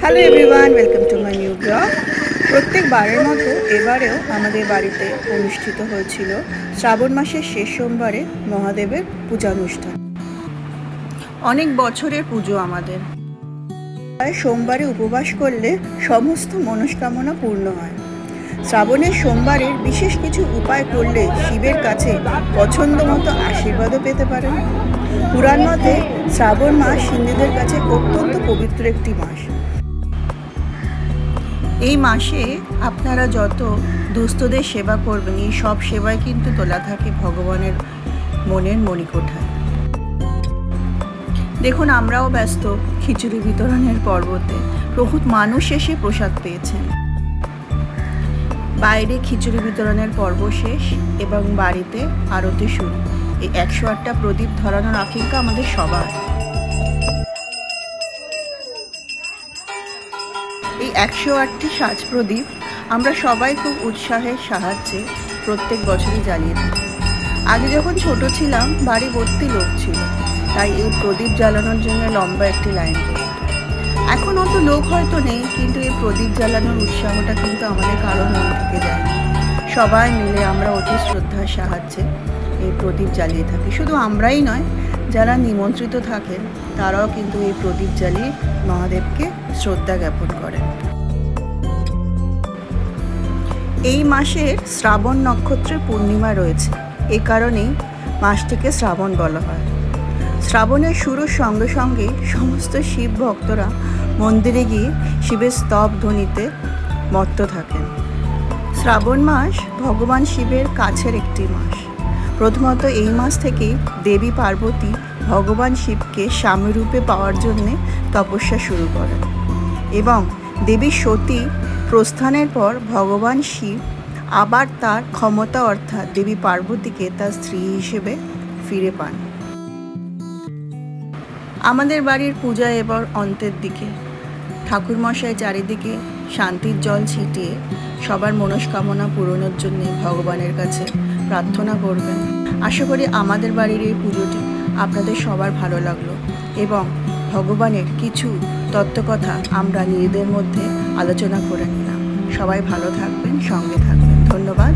Hello everyone, welcome to my new blog. প্রত্যেকবারের মতো এবারেও আমাদের বাড়িতে অনুষ্ঠিত হয়েছিল শ্রাবণ মাসের শেষ সোমবারে মহাদেবের পূজানুষ্ঠান। অনেক বছরের পুজো আমাদের। সোমবারে উপবাস করলে সমস্ত মনস্কামনা পূর্ণ হয়। শ্রাবণের সোমবারের বিশেষ কিছু উপায় করলে শিবের কাছে পছন্দ মতো আশীর্বাদও পেতে পারেন। পুরাণ মতে শ্রাবণ মাস হিন্দুদের কাছে অত্যন্ত পবিত্র একটি মাস। এই মাসে আপনারা যত দুস্থদের সেবা করবেন, এই সব সেবাই কিন্তু তোলা থাকে ভগবানের মনের মণিকোঠায়। দেখুন, আমরাও ব্যস্ত খিচুড়ি বিতরণের পর্বতে। বহুত মানুষ এসে প্রসাদ পেয়েছেন। বাইরে খিচুড়ি বিতরণের পর্ব শেষ এবং বাড়িতে আরতি শুরু। এই 108টা প্রদীপ ধরানোর আকাঙ্ক্ষা আমাদের সবার। এই 108টি সাজ প্রদীপ আমরা সবাই খুব উৎসাহের সাহায্যে প্রত্যেক বছরই জ্বালিয়ে থাকি। আগে যখন ছোট ছিলাম বাড়ি ভর্তি লোক ছিল, তাই এই প্রদীপ জ্বালানোর জন্য লম্বা একটি লাইন করত। এখন অত লোক হয়তো নেই, কিন্তু এই প্রদীপ জ্বালানোর উৎসাহটা কিন্তু আমাদের কারোর মন থেকে যায়। সবাই মিলে আমরা অতি শ্রদ্ধার সাহায্যে এই প্রদীপ জ্বালিয়ে থাকি। শুধু আমরাই নয়, যারা নিমন্ত্রিত থাকেন তারাও কিন্তু এই প্রদীপ জ্বালিয়ে মহাদেবকে শ্রদ্ধা জ্ঞাপন করেন। এই মাসের শ্রাবণ নক্ষত্রের পূর্ণিমা রয়েছে, এ কারণেই মাসটিকে শ্রাবণ বলা হয়। শ্রাবণের শুরুর সঙ্গে সঙ্গে সমস্ত শিব ভক্তরা মন্দিরে গিয়ে শিবের স্তব ধ্বনিতে মত্ত থাকেন। শ্রাবণ মাস ভগবান শিবের কাছের একটি মাস। প্রথমত এই মাস থেকেই দেবী পার্বতী ভগবান শিবকে স্বামীরূপে পাওয়ার জন্যে তপস্যা শুরু করেন এবং দেবী সতী প্রস্থানের পর ভগবান শিব আবার তার ক্ষমতা অর্থাৎ দেবী পার্বতীকে তার স্ত্রী হিসেবে ফিরে পান। আমাদের বাড়ির পূজা এবার অন্তের দিকে। ঠাকুরমশাই চারিদিকে শান্তির জল ছিটিয়ে সবার মনস্কামনা পূরণের জন্য ভগবানের কাছে প্রার্থনা করবেন। আশা করি আমাদের বাড়ির এই পুজোটি আপনাদের সবার ভালো লাগলো এবং ভগবানের কিছু তত্ত্বকথা আমরা নিজেদের মধ্যে আলোচনা করে নিলাম। সবাই ভালো থাকবেন, সঙ্গে থাকবেন। ধন্যবাদ।